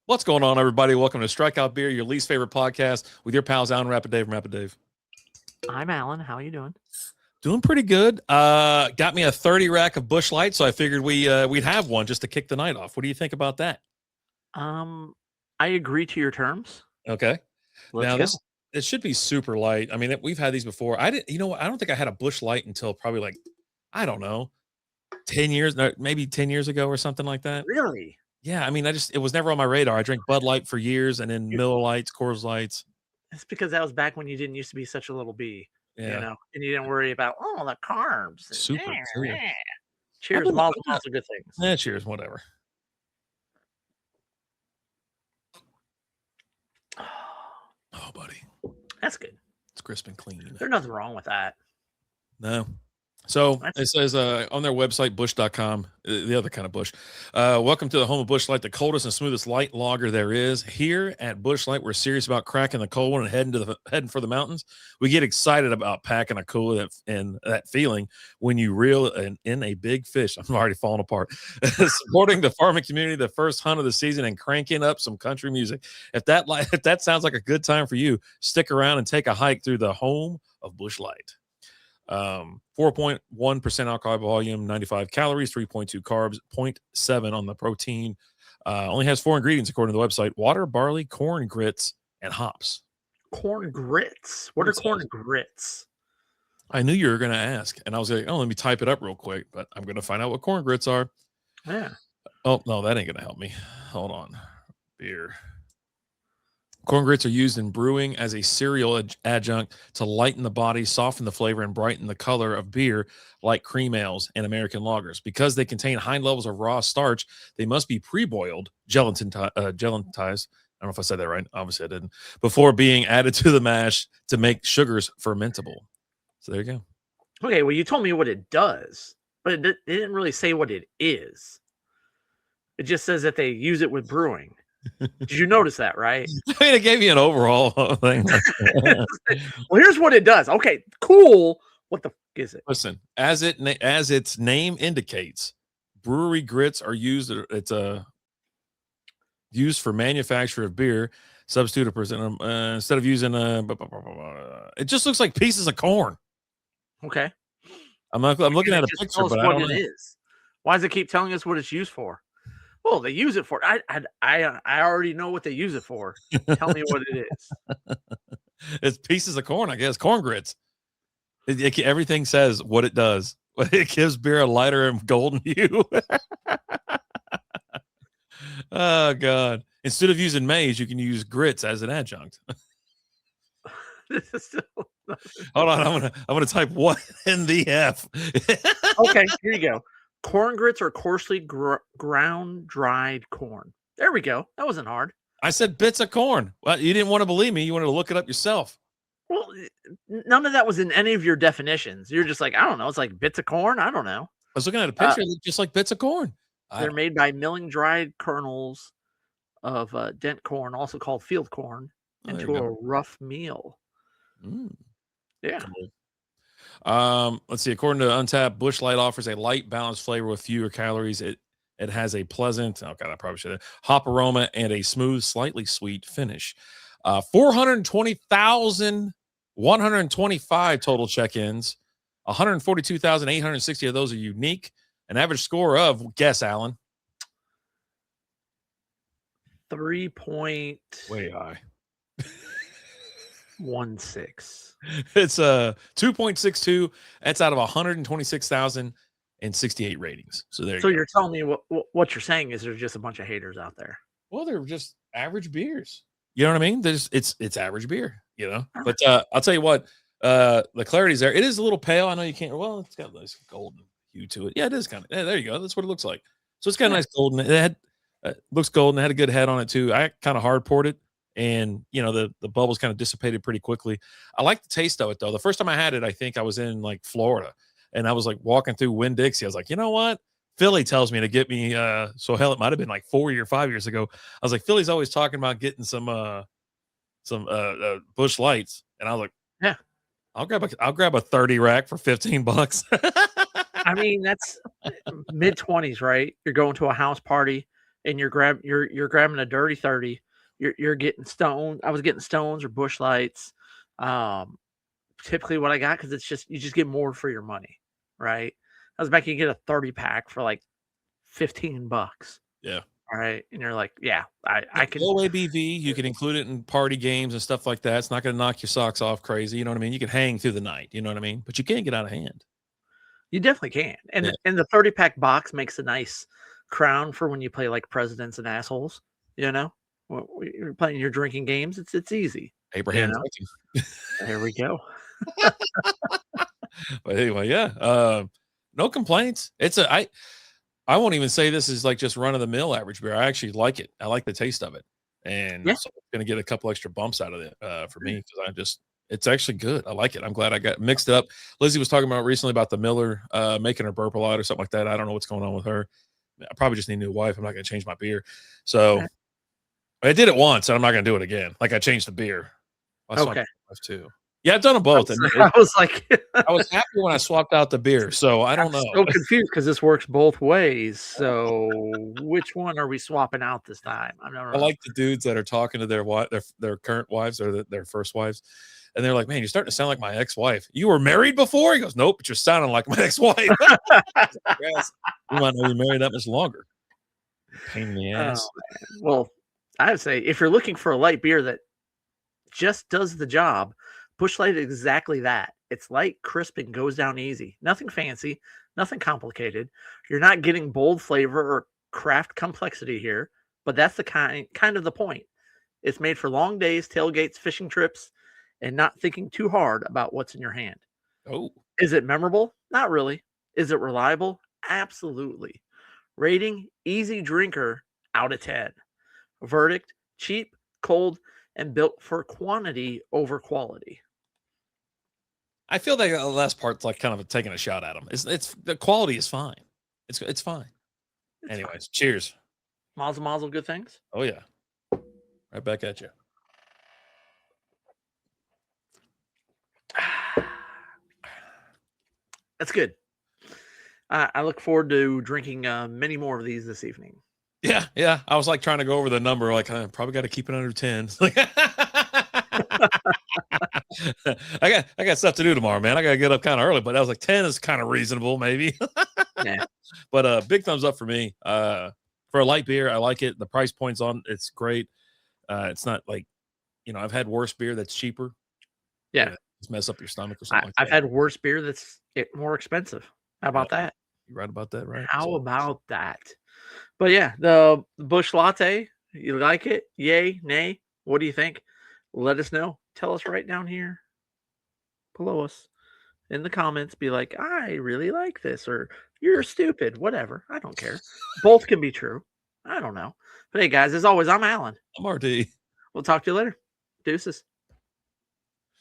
What's going on, everybody? Welcome to Strikeout Beer, your least favorite podcast with your pals Alan Rapid Dave and Rapid Dave. I'm Alan. How are you doing? Doing pretty good. Got me a 30 rack of Busch Light, so I figured we'd have one just to kick the night off. What do you think about that? I agree to your terms. Okay. Let's Now go. this should be super light. I mean, we've had these before. I don't think I had a Busch Light until probably I don't know, 10 years, maybe 10 years ago or something like that. Really? Yeah, I mean, it was never on my radar. I drank Bud Light for years and then Dude. Miller Lights, Coors Lights. It's because that was back when you didn't used to be such a little bee, Yeah. and you didn't worry about the carbs. Super. Cheers, lots of good things. Yeah, cheers, whatever. Oh, buddy. That's good. It's crisp and clean. There's nothing wrong with that. No. So it says on their website, Busch.com, the other kind of Busch. Welcome to the home of Busch Light, the coldest and smoothest light lager there is. Here at Busch Light, we're serious about cracking the cold one and heading for the mountains. We get excited about packing a cooler and that feeling when you reel in a big fish. I'm already falling apart. Supporting the farming community, the first hunt of the season, and cranking up some country music. If that sounds like a good time for you, stick around and take a hike through the home of Busch Light. 4.1% alcohol volume, 95 calories, 3.2 carbs, 0.7 on the protein. Only has 4 ingredients according to the website: water, barley, corn grits, and hops. Corn grits? What are corn grits? I knew you were going to ask, and I was like, let me type it up real quick, but I'm going to find out what corn grits are. Yeah. Oh, no, that ain't going to help me. Hold on. Beer. Corn grits are used in brewing as a cereal adjunct to lighten the body, soften the flavor, and brighten the color of beer like cream ales and American lagers. Because they contain high levels of raw starch, they must be pre-boiled, gelatized. I don't know if I said that right. Obviously, I didn't. Before being added to the mash to make sugars fermentable. So there you go. Okay, well, you told me what it does, but it didn't really say what it is. It just says that they use it with brewing. Did you notice that, right? I mean, it gave you an overall thing. Well, here's what it does. Okay, cool. What the f is it? Listen, as its name indicates, brewery grits are used. It's used for manufacture of beer. Substitute a percent instead of using it just looks like pieces of corn. Okay, I'm looking at a picture, but I don't know what it is. Why does it keep telling us what it's used for? Well, they use it for. I already know what they use it for. Tell me what it is. It's pieces of corn, I guess. Corn grits. Everything says what it does. It gives beer a lighter and golden hue. Oh God! Instead of using maize, you can use grits as an adjunct. Hold on, I'm gonna type what in the F. Okay, here you go. Corn grits are coarsely ground dried corn. There we go. That wasn't hard. I said bits of corn. Well, you didn't want to believe me. You wanted to look it up yourself. Well, none of that was in any of your definitions. You're just like, I don't know. It's like bits of corn. I don't know. I was looking at a picture, just like bits of corn. They're made by milling dried kernels of dent corn, also called field corn, into a rough meal. Yeah. Cool. Let's see. According to Untappd, Busch Light offers a light, balanced flavor with fewer calories. It has a pleasant, I probably should have, hop aroma and a smooth, slightly sweet finish. 420,125 total check-ins. 142,860 of those are unique. An average score of, guess, Alan. 3. Way high. 16. It's 2.62. That's out of 126,068 ratings. So there. So you're telling me what you're saying is there's just a bunch of haters out there. Well, they're just average beers. You know what I mean? It's average beer. You know. But I'll tell you what. The clarity's there. It is a little pale. I know you can't. Well, it's got this golden hue to it. Yeah, it is kind of. Yeah, there you go. That's what it looks like. So it's got a nice golden. It had looks golden. It had a good head on it too. I kind of hard poured it. And, the bubbles kind of dissipated pretty quickly. I like the taste of it, though. The first time I had it, I think I was in, Florida. And I was, walking through Winn-Dixie. I was like, you know what? Philly tells me to get me so hell, it might have been 4 or 5 years ago. I was like, Philly's always talking about getting some Busch Lights. And I was like, yeah, I'll grab a 30 rack for $15. I mean, that's mid-20s, right? You're going to a house party and you're grabbing a dirty 30. You're getting Stone. I was getting Stones or Busch Lights. Typically what I got, because it's just you just get more for your money, right? I was back, you get a 30 pack for like $15. Yeah. All right. And you're like, yeah, I can. Low ABV, you can include it in party games and stuff like that. It's not going to knock your socks off crazy. You know what I mean? You can hang through the night. You know what I mean? But you can't get out of hand. You definitely can. Yeah. And the 30 pack box makes a nice crown for when you play like presidents and assholes, you know? When you're playing your drinking games, it's easy. Abraham know? Lincoln. There we go. But anyway, yeah. No complaints. I won't even say this is like just run of the mill average beer. I actually like it. I like the taste of it. And Yeah. so I'm gonna get a couple extra bumps out of it for me because it's actually good. I like it. I'm glad I got mixed up. Lizzie was talking about recently about the Miller making her burp a lot or something like that. I don't know what's going on with her. I probably just need a new wife. I'm not gonna change my beer. So I did it once and I'm not gonna do it again. Like I changed the beer. Okay. Too. Yeah, I've done them both. I was like, I was happy when I swapped out the beer. So I don't know. So confused because this works both ways. So which one are we swapping out this time? I don't know. I like the dudes that are talking to their current wives or their first wives, and they're like, "Man, you're starting to sound like my ex-wife. You were married before?" He goes, "Nope, but you're sounding like my ex-wife." Yes, you might not be married that much longer. Pain in the ass. Well, I would say if you're looking for a light beer that just does the job, Busch Light is exactly that. It's light, crisp, and goes down easy. Nothing fancy, nothing complicated. You're not getting bold flavor or craft complexity here, but that's the kind of the point. It's made for long days, tailgates, fishing trips, and not thinking too hard about what's in your hand. Oh, Is it memorable? Not really. Is it reliable? Absolutely. Rating, easy drinker, out of 10. Verdict, cheap, cold, and built for quantity over quality. I feel like the last part's like kind of taking a shot at them. It's the quality is fine. It's fine. Anyways, fine. cheers. Mazel mazel, good things. Oh yeah, right back at you. That's good. I look forward to drinking many more of these this evening. Yeah. I was like trying to go over the number. Like I probably got to keep it under 10. I got stuff to do tomorrow, man. I got to get up kind of early, but I was like 10 is kind of reasonable, maybe. Yeah. But big thumbs up for me. For a light beer, I like it. The price point's on. It's great. It's not like, I've had worse beer that's cheaper. Yeah. Just mess up your stomach or something. I've had worse beer that's more expensive. How about that? You're right about that, right? How about that? But yeah, the Busch Latte, you like it? Yay, nay? What do you think? Let us know. Tell us right down here below us in the comments. Be like, I really like this, or you're stupid, whatever. I don't care. Both can be true. I don't know. But hey, guys, as always, I'm Alan. I'm RD. We'll talk to you later. Deuces.